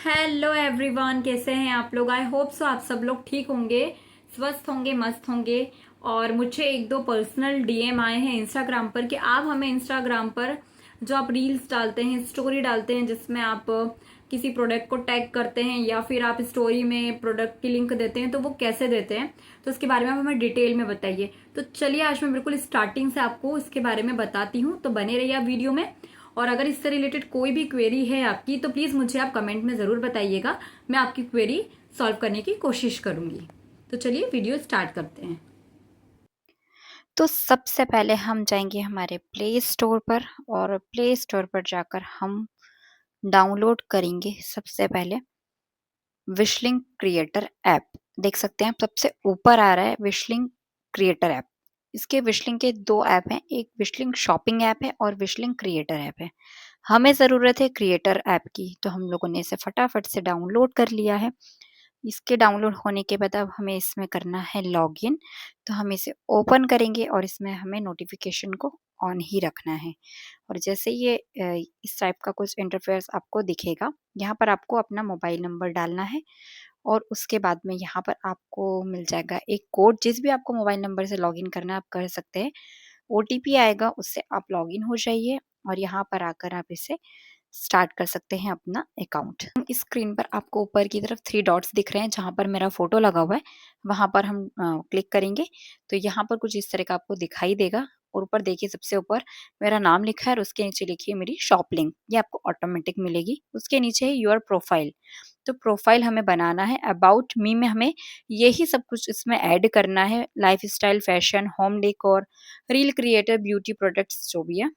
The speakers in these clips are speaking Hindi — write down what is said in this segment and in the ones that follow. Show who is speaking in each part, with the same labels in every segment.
Speaker 1: हेलो एवरीवन, कैसे हैं आप लोग। आई होप सो आप सब लोग ठीक होंगे, स्वस्थ होंगे, मस्त होंगे। और मुझे एक दो पर्सनल डीएम आए हैं इंस्टाग्राम पर कि आप हमें इंस्टाग्राम पर जो आप रील्स डालते हैं, स्टोरी डालते हैं जिसमें आप किसी प्रोडक्ट को टैग करते हैं या फिर आप स्टोरी में प्रोडक्ट की लिंक देते हैं, तो वो कैसे देते हैं, तो इसके बारे में आप हमें डिटेल में बताइए। तो चलिए आज मैं बिल्कुल स्टार्टिंग से आपको इसके बारे में बताती हूँ, तो बने रहिए आप वीडियो में। और अगर इससे रिलेटेड कोई भी क्वेरी है आपकी तो प्लीज मुझे आप कमेंट में जरूर बताइएगा, मैं आपकी क्वेरी सॉल्व करने की कोशिश करूंगी। तो चलिए वीडियो स्टार्ट करते हैं।
Speaker 2: तो सबसे पहले हम जाएंगे हमारे प्ले स्टोर पर और प्ले स्टोर पर जाकर हम डाउनलोड करेंगे सबसे पहले विशलिंग क्रिएटर ऐप। देख सकते हैं सबसे ऊपर आ रहा है विशलिंग क्रिएटर ऐप। इसके विशलिंग के दो ऐप हैं, एक विशलिंग शॉपिंग ऐप है और विशलिंग क्रिएटर ऐप है। हमें ज़रूरत है क्रिएटर ऐप की, तो हम लोगों ने इसे फटाफट से डाउनलोड कर लिया है। इसके डाउनलोड होने के बाद अब हमें इसमें करना है लॉगिन। तो हम इसे ओपन करेंगे और इसमें हमें नोटिफिकेशन को ऑन ही रखना है। और जैसे ये इस टाइप का कुछ इंटरफेस आपको दिखेगा, यहाँ पर आपको अपना मोबाइल नंबर डालना है और उसके बाद में यहाँ पर आपको मिल जाएगा एक कोड। जिस भी आपको मोबाइल नंबर से लॉगिन करना है आप कर सकते हैं। ओटीपी आएगा, उससे आप लॉगिन हो जाइए और यहाँ पर आकर आप इसे स्टार्ट कर सकते हैं अपना अकाउंट। इस स्क्रीन पर आपको ऊपर की तरफ 3 डॉट्स दिख रहे हैं, जहाँ पर मेरा फोटो लगा हुआ है वहां पर हम क्लिक करेंगे। तो यहाँ पर कुछ इस तरह का आपको दिखाई देगा और ऊपर देखिए सबसे ऊपर मेरा नाम लिखा है और उसके नीचे लिखिए मेरी शॉप लिंक, ये आपको ऑटोमेटिक मिलेगी। उसके नीचे है योर प्रोफाइल। तो प्रोफाइल हमें बनाना है। अबाउट मी में हमें यही सब कुछ इसमें ऐड करना है, life style, fashion, home decor, reel creator, beauty products जो भी है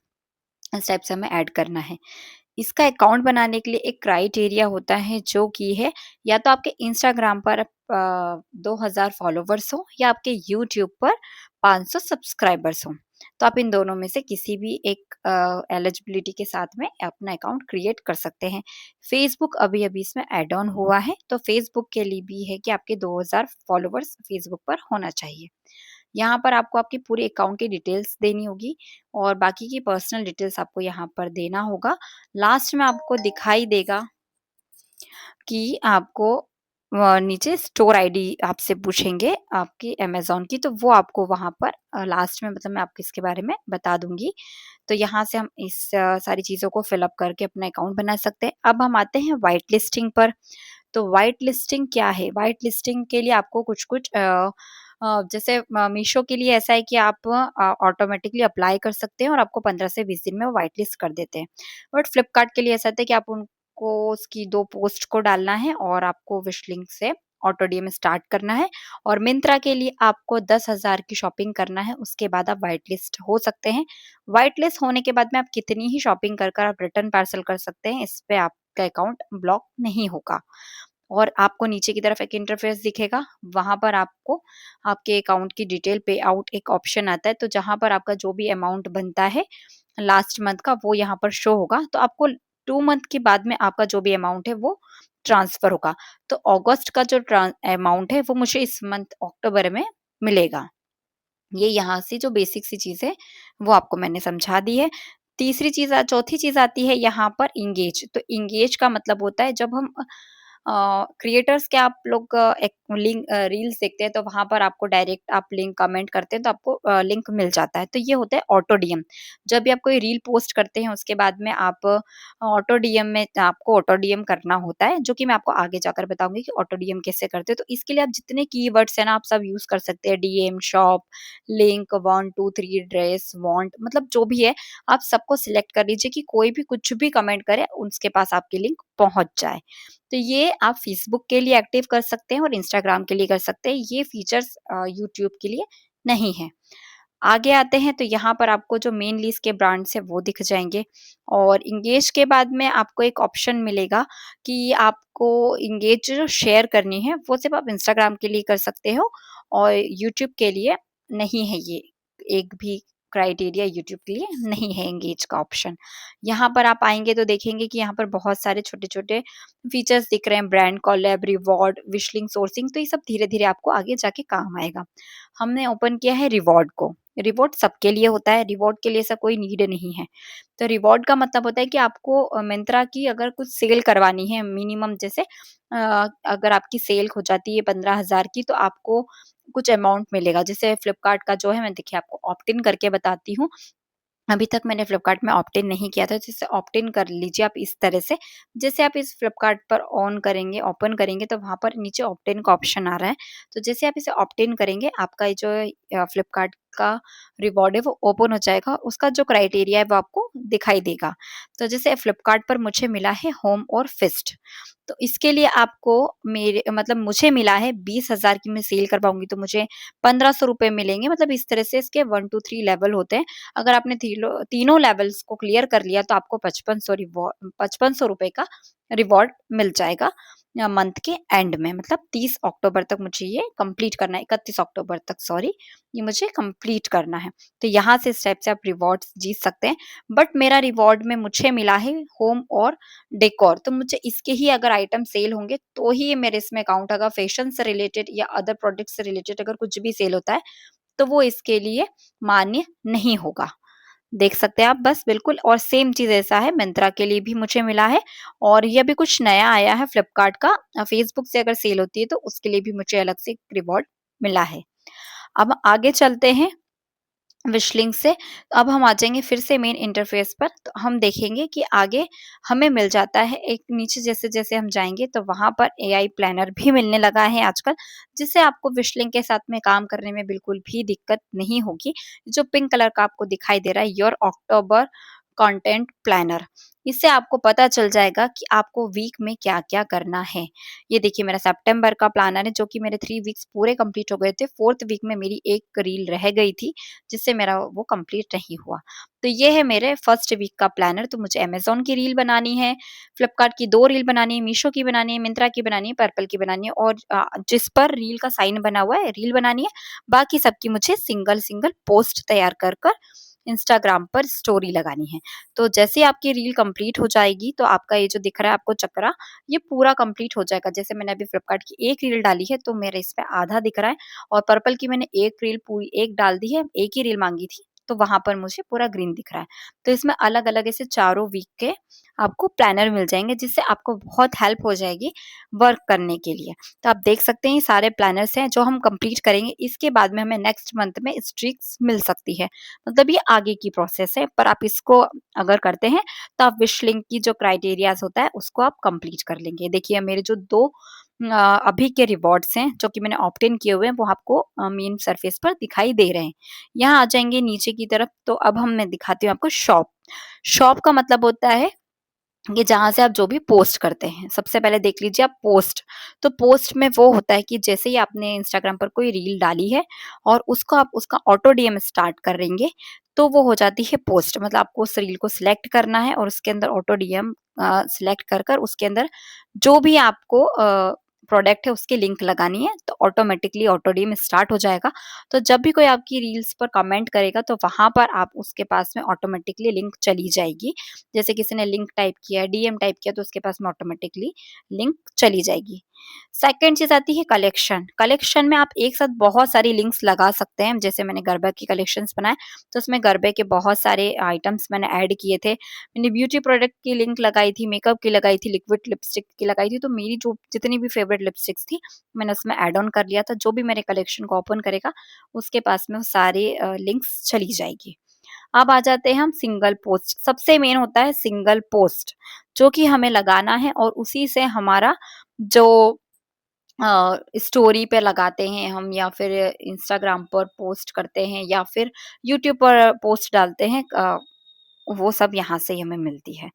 Speaker 2: इस टाइप से हमें ऐड करना है। इसका अकाउंट बनाने के लिए एक क्राइटेरिया होता है जो कि है या तो आपके इंस्टाग्राम पर 2000 फॉलोवर्स हो या आपके यूट्यूब पर 500 सब्सक्राइबर्स हो। तो आप इन दोनों में से किसी भी एक एलिजिबिलिटी के साथ में अपना अकाउंट क्रिएट कर सकते हैं। फेसबुक अभी अभी इसमें एड ऑन हुआ है, तो फेसबुक के लिए भी है कि आपके 2000 फॉलोवर्स फेसबुक पर होना चाहिए। यहाँ पर आपको आपकी पूरी अकाउंट की डिटेल्स देनी होगी और बाकी की पर्सनल डिटेल्स आपको यहाँ पर देना होगा। लास्ट में आपको दिखाई देगा कि आपको नीचे स्टोर आईडी आपसे पूछेंगे आपकी अमेज़न की, तो वो आपको वहाँ पर लास्ट में मतलब मैं आपको इसके बारे में बता दूँगी। तो यहाँ से हम इस सारी चीज़ों को फिल अप करके अपना अकाउंट बना सकते हैं। अब हम आते हैं व्हाइट लिस्टिंग पर। तो व्हाइट लिस्टिंग क्या है? व्हाइट लिस्टिंग के लिए आपको कुछ-कुछ जैसे मीशो के लिए ऐसा है कि आप ऑटोमेटिकली अप्लाई कर सकते हैं और आपको 15 से 20 दिन में वो व्हाइट लिस्ट कर देते हैं। बट फ्लिपकार्ट के लिए ऐसा होता है कि आप उनको उसकी 2 पोस्ट को डालना है और आपको विश लिंक से ऑटो डीएम स्टार्ट करना है। और मिंत्रा के लिए आपको 10,000 की शॉपिंग करना है, उसके बाद आप व्हाइट लिस्ट हो सकते हैं। व्हाइट लिस्ट होने के बाद में आप कितनी ही शॉपिंग कर कर आप रिटर्न पार्सल कर सकते हैं, इस पे आपका अकाउंट ब्लॉक नहीं होगा। और आपको नीचे की तरफ एक इंटरफेस दिखेगा, वहाँ पर आपको आपके अकाउंट की डिटेल पे आउट एक ऑप्शन आता है, तो जहाँ पर आपका जो भी अमाउंट बनता है लास्ट मंथ का वो यहाँ पर शो होगा। तो आपको 2 मंथ के बाद में आपका जो भी अमाउंट है वो ट्रांसफर होगा। तो अगस्त का जो अमाउंट है वो मुझे इस मंथ अक्टूबर में मिलेगा। ये यहाँ से जो बेसिक सी चीज़ है वो आपको मैंने समझा दी है। तीसरी चीज़ चौथी चीज़ आती है यहाँ पर एंगेज। तो एंगेज का मतलब होता है जब हम क्रिएटर्स के आप लोग एक लिंक रील्स देखते हैं तो वहाँ पर आपको डायरेक्ट आप लिंक कमेंट करते हैं तो आपको लिंक मिल जाता है। तो ये होता है ऑटो डीएम। जब भी आप कोई रील पोस्ट करते हैं उसके बाद में आप ऑटो डीएम में आपको ऑटो डीएम करना होता है, जो कि मैं आपको आगे जाकर बताऊंगी कि ऑटो डीएम कैसे करते हैं। तो इसके लिए आप जितने कीवर्ड्स हैं ना आप सब यूज कर सकते हैं। DM, shop, link, 1 2 3, dress, want, मतलब जो भी है आप सबको सिलेक्ट कर लीजिए कि कोई भी कुछ भी कमेंट करे उसके पास आपकी लिंक पहुंच जाए। तो ये आप फेसबुक के लिए एक्टिव कर सकते हैं और इंस्टाग्राम के लिए कर सकते हैं। ये फीचर्स यूट्यूब के लिए नहीं है। आगे आते हैं तो यहाँ पर आपको जो मेनली इसके ब्रांड्स है वो दिख जाएंगे। और इंगेज के बाद में आपको एक ऑप्शन मिलेगा कि आपको इंगेज जो शेयर करनी है वो सिर्फ आप इंस्टाग्राम के लिए कर सकते हो और यूट्यूब के लिए नहीं है। ये एक भी क्राइटेरिया यूट्यूब के लिए नहीं है एंगेज का ऑप्शन। यहाँ पर आप आएंगे तो देखेंगे कि यहाँ पर बहुत सारे छोटे-छोटे फीचर्स दिख रहे हैं, ब्रांड कोलैब, रिवॉर्ड, विशलिंग, सोर्सिंग। तो ये सब धीरे-धीरे आपको आगे जाके काम आएगा। हमने ओपन किया है रिवॉर्ड को। रिवॉर्ड सबके लिए होता है, रिवॉर्ड के लिए ऐसा कोई नीड नहीं है। तो रिवॉर्ड का मतलब होता है कि आपको मिंत्रा की अगर कुछ सेल करवानी है मिनिमम, जैसे अगर आपकी सेल हो जाती है 15,000 की, तो आपको कुछ अमाउंट मिलेगा। जैसे फ्लिपकार्ट का जो है, मैं देखिए आपको ऑप्ट इन करके बताती हूँ। अभी तक मैंने फ्लिपकार्ट में ऑप्ट इन नहीं किया था, जैसे ऑप्ट इन कर लीजिए आप इस तरह से। जैसे आप इस फ्लिपकार्ट पर ऑन करेंगे, ओपन करेंगे, तो वहाँ पर नीचे ऑप्ट इन का ऑप्शन आ रहा है। तो जैसे आप इसे ऑप्ट इन करेंगे, आपका ये जो फ्लिपकार्ट का रिवॉर्ड है वो ओपन हो जाएगा, उसका जो क्राइटेरिया है वो आपको दिखाई देगा। तो जैसे फ्लिपकार्ट पर मुझे मिला है होम और फिस्ट, तो इसके लिए आपको मेरे मतलब मुझे मिला है 20,000 की मैं सेल करवाऊंगी तो मुझे 1,500 रुपए मिलेंगे। मतलब इस तरह से इसके 1 टू 3 लेवल होते हैं। अगर आपने तीनों लेवल्स को क्लियर कर लिया तो आपको 5500 रुपए का रिवॉर्ड मिल जाएगा मंथ के एंड में। मतलब 30 अक्टूबर तक मुझे ये कंप्लीट करना है, 31 अक्टूबर तक सॉरी, ये मुझे कंप्लीट करना है। तो यहाँ से इस टाइप से आप रिवॉर्ड्स जीत सकते हैं। बट मेरा रिवॉर्ड में मुझे मिला है होम और डेकोर, तो मुझे इसके ही अगर आइटम सेल होंगे तो ही ये मेरे इसमें काउंट होगा। फैशन से रिलेटेड या अदर प्रोडक्ट से रिलेटेड अगर कुछ भी सेल होता है तो वो इसके लिए मान्य नहीं होगा। देख सकते हैं आप बस बिल्कुल। और सेम चीज ऐसा है मिंत्रा के लिए भी मुझे मिला है। और ये भी कुछ नया आया है फ्लिपकार्ट का, फेसबुक से अगर सेल होती है तो उसके लिए भी मुझे अलग से रिवॉर्ड मिला है। अब आगे चलते हैं विशलिंक से। अब हम आ जाएंगे फिर से मेन इंटरफेस पर, तो हम देखेंगे कि आगे हमें मिल जाता है एक नीचे, जैसे जैसे हम जाएंगे तो वहां पर एआई प्लानर भी मिलने लगा है आजकल, जिससे आपको विशलिंक के साथ में काम करने में बिल्कुल भी दिक्कत नहीं होगी। जो पिंक कलर का आपको दिखाई दे रहा है योर अक्टूबर कंटेंट प्लानर, इससे आपको पता चल जाएगा कि आपको वीक में क्या क्या करना है। ये देखिए मेरा सितंबर का प्लानर है, जो कि मेरे 3 वीक्स पूरे कंप्लीट हो गए थे। 4th वीक में मेरी एक रील रह गई थी, जिससे मेरा वो कंप्लीट नहीं हुआ। तो ये है मेरे फर्स्ट वीक का प्लानर। तो मुझे अमेज़न की रील बनानी है, फ्लिपकार्ट की 2 रील बनानी है, मीशो की बनानी है, मिंत्रा की बनानी है, पर्पल की बनानी है, और जिस पर रील का साइन बना हुआ है रील बनानी है। बाकी सबकी मुझे सिंगल-सिंगल पोस्ट तैयार कर कर इंस्टाग्राम पर स्टोरी लगानी है। तो जैसे ही आपकी रील कंप्लीट हो जाएगी तो आपका ये जो दिख रहा है आपको चक्रा, ये पूरा कंप्लीट हो जाएगा। जैसे मैंने अभी फ्लिपकार्ट की एक रील डाली है तो मेरे इस पे आधा दिख रहा है, और पर्पल की मैंने एक रील पूरी एक डाल दी है, एक ही रील मांगी थी तो वहां पर मुझे पूरा ग्रीन दिख रहा है। तो इसमें अलग अलग ऐसे चारों वीक के आपको प्लानर मिल जाएंगे, जिससे आपको बहुत हेल्प हो जाएगी वर्क करने के लिए। तो आप देख सकते हैं ये सारे प्लानर्स हैं जो हम कंप्लीट करेंगे। इसके बाद में हमें नेक्स्ट मंथ में स्ट्रीक्स मिल सकती है। मतलब ये आगे की प्रोसेस है, पर आप इसको अगर करते हैं तो आप विश लिंक की जो क्राइटेरियाज होता है उसको आप कंप्लीट कर लेंगे। देखिए मेरे जो 2 अभी के रिवॉर्ड्स हैं जो कि मैंने ऑप्ट इन किए हुए हैं वो आपको मेन सरफेस पर दिखाई दे रहे हैं। यहाँ आ जाएंगे नीचे की तरफ, तो अब हम मैं दिखाती हूँ आपको शॉप। शॉप का मतलब होता है कि जहाँ से आप जो भी पोस्ट करते हैं। सबसे पहले देख लीजिए आप पोस्ट, तो पोस्ट में वो होता है कि जैसे ही आपने इंस्टाग्राम पर कोई रील डाली है और उसको आप उसका ऑटो डीएम स्टार्ट करेंगे तो वो हो जाती है पोस्ट। मतलब आपको उस रील को सिलेक्ट करना है और उसके अंदर ऑटो डीएम सिलेक्ट कर कर उसके अंदर जो भी आपको प्रोडक्ट है उसकी लिंक लगानी है, तो ऑटोमेटिकली ऑटो डीएम स्टार्ट हो जाएगा। तो जब भी कोई आपकी रील्स पर कमेंट करेगा तो वहां पर आप उसके पास में ऑटोमेटिकली लिंक चली जाएगी। जैसे किसी ने लिंक टाइप किया, डीएम टाइप किया, तो उसके पास में ऑटोमेटिकली लिंक चली जाएगी। सेकंड चीज आती है कलेक्शन। कलेक्शन में आप एक साथ बहुत सारी लिंक्स लगा सकते हैं। जैसे मैंने गरबा की कलेक्शंस बनाए तो उसमें गरबे के बहुत सारे आइटम्स मैंने ऐड किए थे। मैंने ब्यूटी प्रोडक्ट की लिंक लगाई थी, मेकअप की लगाई थी, लिक्विड लिपस्टिक की लगाई थी। तो मेरी जो जितनी भी फेवरेट लिपस्टिक्स थी मैंने उसमें ऐड ऑन कर लिया था। जो भी मेरे कलेक्शन को ओपन करेगा उसके पास में वो सारे लिंक्स चली जाएगी। अब आ जाते हैं हम सिंगल पोस्ट। सबसे मेन होता है सिंगल पोस्ट, जो कि हमें लगाना है और उसी से हमारा जो स्टोरी पे लगाते हैं हम, या फिर इंस्टाग्राम पर पोस्ट करते हैं, या फिर यूट्यूब पर पोस्ट डालते हैं, वो सब यहाँ से ही हमें मिलती है।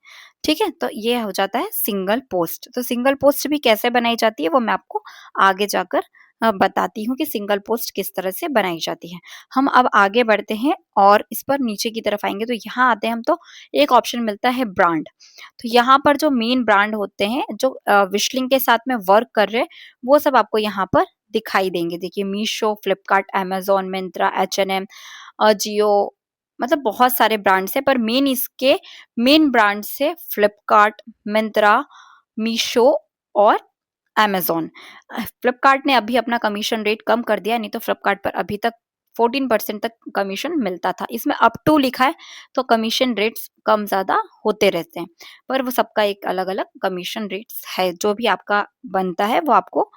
Speaker 2: ठीक है, तो ये हो जाता है सिंगल पोस्ट। तो सिंगल पोस्ट भी कैसे बनाई जाती है वो मैं आपको आगे जाकर बताती हूँ कि सिंगल पोस्ट किस तरह से बनाई जाती है। हम अब आगे बढ़ते हैं और इस पर नीचे की तरफ आएंगे तो यहाँ आते हैं हम, तो एक ऑप्शन मिलता है ब्रांड। तो यहाँ पर जो मेन ब्रांड होते हैं जो विशलिंग के साथ में वर्क कर रहे हैं वो सब आपको यहाँ पर दिखाई देंगे। देखिए मीशो, फ्लिपकार्ट, अमेजोन, मिंत्रा, H&M, जियो, मतलब बहुत सारे ब्रांड्स हैं, पर मेन ब्रांड्स है फ्लिपकार्ट, मिंत्रा, मीशो और अमेजोन। फ्लिपकार्ट ने अभी अपना कमीशन रेट कम कर दिया, नहीं तो फ्लिपकार्ट पर अभी तक 14% तक कमीशन मिलता था। इसमें अप टू लिखा है तो कमीशन रेट्स कम ज़्यादा होते रहते हैं, पर वो सबका एक अलग-अलग कमीशन रेट्स है। जो भी आपका बनता है वो आपको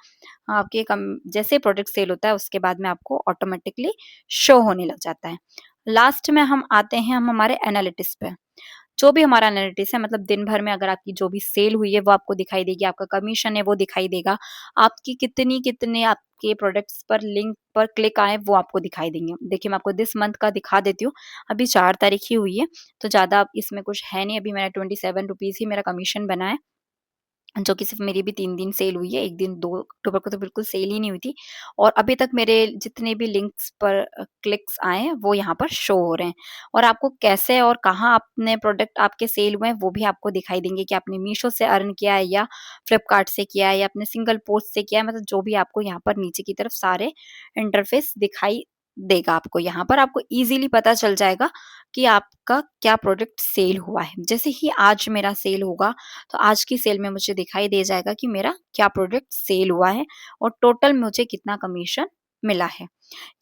Speaker 2: आपके कम जैसे प्रोडक्ट सेल होता है उसके बाद में आपको ऑटोमेटिकली शो होने लग जाता है। लास्ट में हम आते हैं हम हमारे एनालिटिक्स पे। जो भी हमारा एनालिटिक्स है मतलब दिन भर में अगर आपकी जो भी सेल हुई है वो आपको दिखाई देगी, आपका कमीशन है वो दिखाई देगा, आपकी कितने आपके प्रोडक्ट्स पर लिंक पर क्लिक आए वो आपको दिखाई देंगे। देखिए मैं आपको दिस मंथ का दिखा देती हूँ, अभी 4 तारीख ही हुई है, तो ज़्यादा इसमें कुछ है नहीं, अभी मैंने ₹27 ही मेरा कमीशन बना है। जो कि सिर्फ़ मेरी भी 3 दिन सेल हुई है, 1 दिन 2 अक्टूबर को तो बिल्कुल सेल ही नहीं हुई थी और अभी तक मेरे जितने भी लिंक्स पर क्लिक्स आए हैं, वो यहाँ पर शो हो रहे हैं और आपको कैसे और कहाँ आपने प्रोडक्ट आपके सेल हुए हैं, वो भी आपको दिखाई देंगे कि आपने मीशो से अर्न किया है या फ्लिपकार्ट से किया है या आपने सिंगल पोस्ट से किया है, मतलब जो भी आपको यहाँ पर नीचे की तरफ सारे इंटरफ़ेस दिखाई देगा आपको। यहाँ पर आपको ईज़िली पता चल जाएगा कि आपका क्या प्रोडक्ट सेल हुआ है। जैसे ही आज मेरा सेल होगा तो आज की सेल में मुझे दिखाई दे जाएगा कि मेरा क्या प्रोडक्ट सेल हुआ है और टोटल मुझे कितना कमीशन मिला है।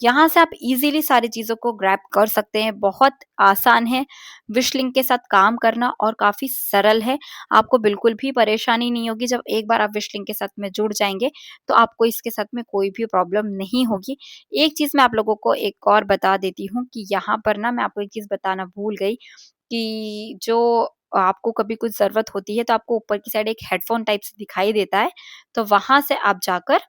Speaker 2: यहाँ से आप इजीली सारी चीज़ों को ग्रैब कर सकते हैं, बहुत आसान है विश लिंक के साथ काम करना और काफ़ी सरल है। आपको बिल्कुल भी परेशानी नहीं होगी, जब एक बार आप विश लिंक के साथ में जुड़ जाएँगे, तो आपको इसके साथ में कोई भी प्रॉब्लम नहीं होगी। एक चीज़ मैं आप लोगों को एक और बता देती हूँ कि यहाँ पर ना मैं आपको एक चीज़ बताना भूल गई कि जो आपको कभी कुछ ज़रूरत होती है, तो आपको ऊपर की साइड एक हेडफ़ोन टाइप से दिखाई देता है, तो वहाँ से आप जाकर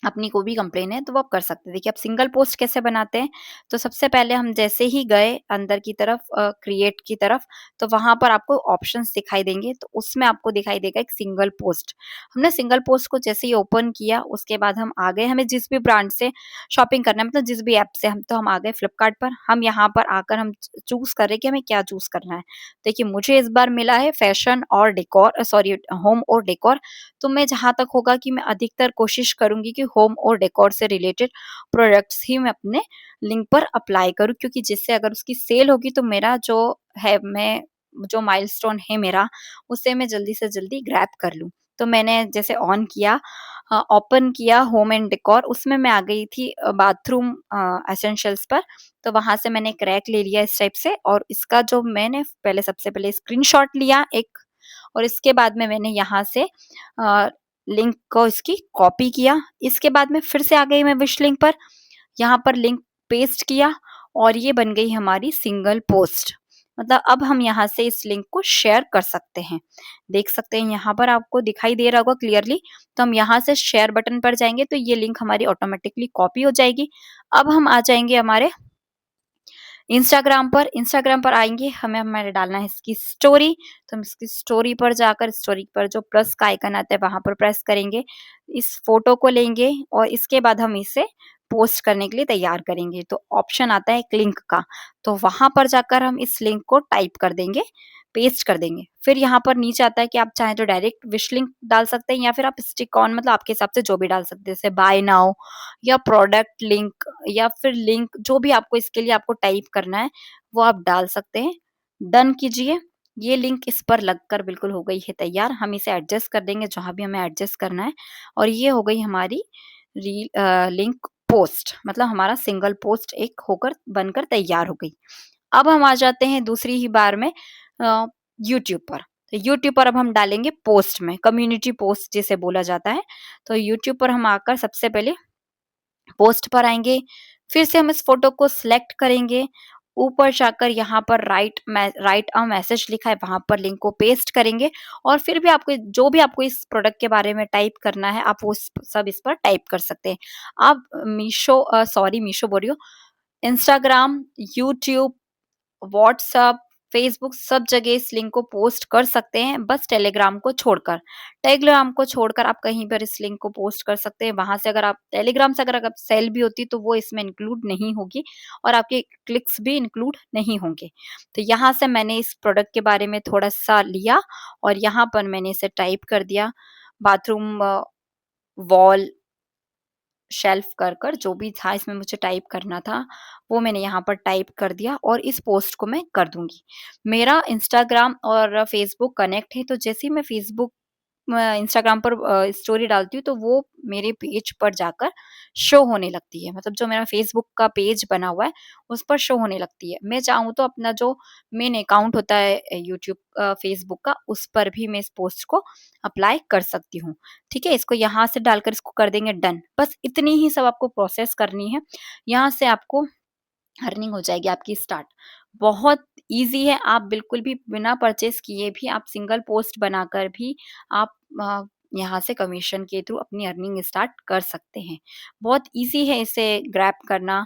Speaker 2: अपनी कोई भी कंप्लेन है तो वो आप कर सकते हैं। देखिए आप सिंगल पोस्ट कैसे बनाते हैं, तो सबसे पहले हम जैसे ही गए अंदर की तरफ क्रिएट की तरफ, तो वहाँ पर आपको ऑप्शंस दिखाई देंगे, तो उसमें आपको दिखाई देगा एक सिंगल पोस्ट। हमने सिंगल पोस्ट को जैसे ही ओपन किया, उसके बाद हम आ गए, हमें जिस भी ब्रांड से शॉपिंग करना है मतलब जिस भी ऐप से हम आ गए फ्लिपकार्ट पर, हम यहाँ पर आकर हम चूज़ कर रहे हैं कि हमें क्या चूज़ करना है। देखिए मुझे इस बार मिला है फैशन और डेकोर सॉरी होम और डेकोर, तो मैं जहाँ तक होगा कि मैं अधिकतर कोशिश करूँगी कि होम और डेकोर से रिलेटेड प्रोडक्ट्स ही मैं अपने लिंक पर अप्लाई करूँ, क्योंकि जिससे अगर उसकी सेल होगी तो मेरा जो है मैं जो माइलस्टोन है मेरा, उसे मैं जल्दी से जल्दी ग्रैब कर लूँ। तो मैंने जैसे ऑन किया ओपन किया होम एंड डेकोर, उसमें मैं आ गई थी बाथरूम एसेंशियल्स पर, तो वहाँ से मैंने एक रैक ले लिया इस टाइप से और इसका जो मैंने पहले सबसे पहले स्क्रीनशॉट लिया एक और इसके बाद में मैंने यहाँ से लिंक को इसकी कॉपी किया। इसके बाद में फिर से आ गई मैं विश लिंक पर, यहाँ पर लिंक पेस्ट किया और ये बन गई हमारी सिंगल पोस्ट। मतलब अब हम यहाँ से इस लिंक को शेयर कर सकते हैं। देख सकते हैं यहाँ पर आपको दिखाई दे रहा होगा क्लियरली, तो हम यहाँ से शेयर बटन पर जाएँगे तो ये लिंक हमारी ऑटोमेटिकली कॉपी हो जाएगी। अब हम आ जाएँगे हमारे इंस्टाग्राम पर आएँगे, हमें डालना है इसकी स्टोरी, तो हम इसकी स्टोरी पर जाकर स्टोरी पर जो प्लस का आइकन आता है वहाँ पर प्रेस करेंगे। इस फ़ोटो को लेंगे और इसके बाद हम इसे पोस्ट करने के लिए तैयार करेंगे। तो ऑप्शन आता है एक लिंक का, तो वहाँ पर जाकर हम इस लिंक को टाइप कर देंगे, पेस्ट कर देंगे। फिर यहाँ पर नीचे आता है कि आप चाहें तो डायरेक्ट विश लिंक डाल सकते हैं या फिर आप स्टिक ऑन मतलब आपके हिसाब से जो भी डाल सकते हैं, जैसे बाय नाउ या प्रोडक्ट लिंक या फिर लिंक जो भी आपको इसके लिए आपको टाइप करना है वो आप डाल सकते हैं। डन कीजिए। ये लिंक इस पर लगकर बिल्कुल हो गई है तैयार। हम इसे एडजस्ट कर देंगे जहाँ भी हमें एडजस्ट करना है और ये हो गई हमारी लिंक पोस्ट, मतलब हमारा सिंगल पोस्ट एक होकर बनकर तैयार हो गई। अब हम आ जाते हैं दूसरी ही बार में यूट्यूब पर। तो यूट्यूब पर अब हम डालेंगे पोस्ट में, कम्युनिटी पोस्ट जिसे बोला जाता है। तो यूट्यूब पर हम आकर सबसे पहले पोस्ट पर आएँगे, फिर से हम इस फ़ोटो को सिलेक्ट करेंगे, ऊपर जाकर यहाँ पर राइट अ मैसेज लिखा है, वहाँ पर लिंक को पेस्ट करेंगे और फिर भी आपको जो भी आपको इस प्रोडक्ट के बारे में टाइप करना है, आप वो सब इस पर टाइप कर सकते हैं। आप मीशो बोल रही हूँ, इंस्टाग्राम, यूट्यूब, व्हाट्सएप, फेसबुक सब जगह इस लिंक को पोस्ट कर सकते हैं, बस टेलीग्राम को छोड़कर। टेलीग्राम को छोड़कर आप कहीं पर इस लिंक को पोस्ट कर सकते हैं। वहाँ से अगर आप टेलीग्राम से अगर सेल भी होती तो वो इसमें इंक्लूड नहीं होगी और आपके क्लिक्स भी इंक्लूड नहीं होंगे। तो यहाँ से मैंने इस प्रोडक्ट के बारे में थोड़ा-सा लिया और यहाँ पर मैंने इसे टाइप कर दिया बाथरूम वॉल शेल्फ कर जो भी था इसमें मुझे टाइप करना था, वो मैंने यहाँ पर टाइप कर दिया और इस पोस्ट को मैं कर दूँगी। मेरा इंस्टाग्राम और फ़ेसबुक कनेक्ट है, तो जैसे ही मैं फ़ेसबुक इंस्टाग्राम पर स्टोरी डालती हूँ तो वो मेरे पेज पर जाकर शो होने लगती है। मतलब जो मेरा फेसबुक का पेज बना हुआ है उस पर शो होने लगती है। मैं चाहूँ तो अपना जो मेन अकाउंट होता है यूट्यूब फेसबुक का, उस पर भी मैं इस पोस्ट को अप्लाई कर सकती हूँ। ठीक है? इसको यहाँ से डालकर इसको कर देंगे डन। बस इतनी ही सब आपको प्रोसेस करनी है। यहाँ से आपको अर्निंग हो जाएगी आपकी स्टार्ट। बहुत ईज़ी है, आप बिल्कुल भी बिना परचेज़ किए भी आप सिंगल पोस्ट बनाकर भी आप यहाँ से कमीशन के थ्रू अपनी अर्निंग स्टार्ट कर सकते हैं। बहुत ईज़ी है इसे ग्रैब करना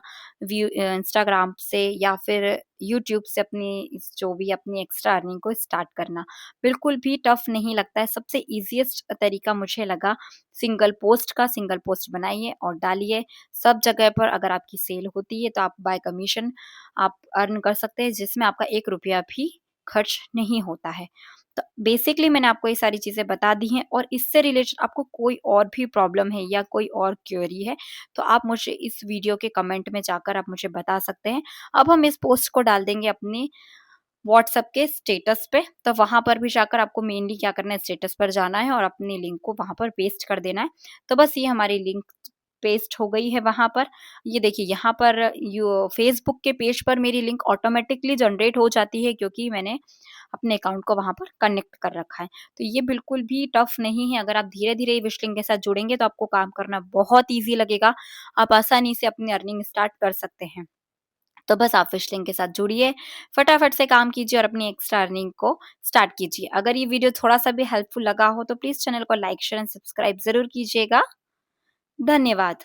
Speaker 2: इंस्टाग्राम से या फिर यूट्यूब से अपनी जो भी अपनी एक्स्ट्रा अर्निंग को स्टार्ट करना। बिल्कुल भी टफ़ नहीं लगता है, सबसे ईज़ीएस्ट तरीका मुझे लगा सिंगल पोस्ट बनाइए और डालिए। सब जगह पर अगर आपकी सेल होती है तो आप बाय कमीशन आप अर्न कर सकते हैं जिसमें आपका 1 रुपया भी खर्च नहीं होता है। तो बेसिकली मैंने आपको ये सारी चीज़ें बता दी हैं और इससे रिलेटेड आपको कोई और भी प्रॉब्लम है या कोई और क्वेरी है तो आप मुझे इस वीडियो के कमेंट में जाकर आप मुझे बता सकते हैं। अब हम इस पोस्ट को डाल देंगे अपने व्हाट्सएप के स्टेटस पे, तो वहाँ पर भी जाकर आपको मेनली क्या करना है, स्टेटस पर जाना है और अपनी लिंक को वहाँ पर पेस्ट कर देना है। तो बस ये हमारी लिंक पेस्ट हो गई है वहाँ पर। ये देखिए यहाँ पर फेसबुक के पेज पर मेरी लिंक ऑटोमेटिकली जनरेट हो जाती है क्योंकि मैंने अपने अकाउंट को वहाँ पर कनेक्ट कर रखा है। तो ये बिल्कुल भी टफ नहीं है, अगर आप धीरे-धीरे विश लिंक के साथ जुड़ेंगे तो आपको काम करना बहुत ईज़ी लगेगा। आप आसानी से अपनी अर्निंग स्टार्ट कर सकते हैं। तो बस आप फिश लिंक के साथ जुड़िए, फटाफट से काम कीजिए और अपनी एक्स्ट्रा अर्निंग को स्टार्ट कीजिए। अगर ये वीडियो थोड़ा-सा भी हेल्पफुल लगा हो तो प्लीज़ चैनल को लाइक, शेयर एंड सब्सक्राइब ज़रूर कीजिएगा। धन्यवाद।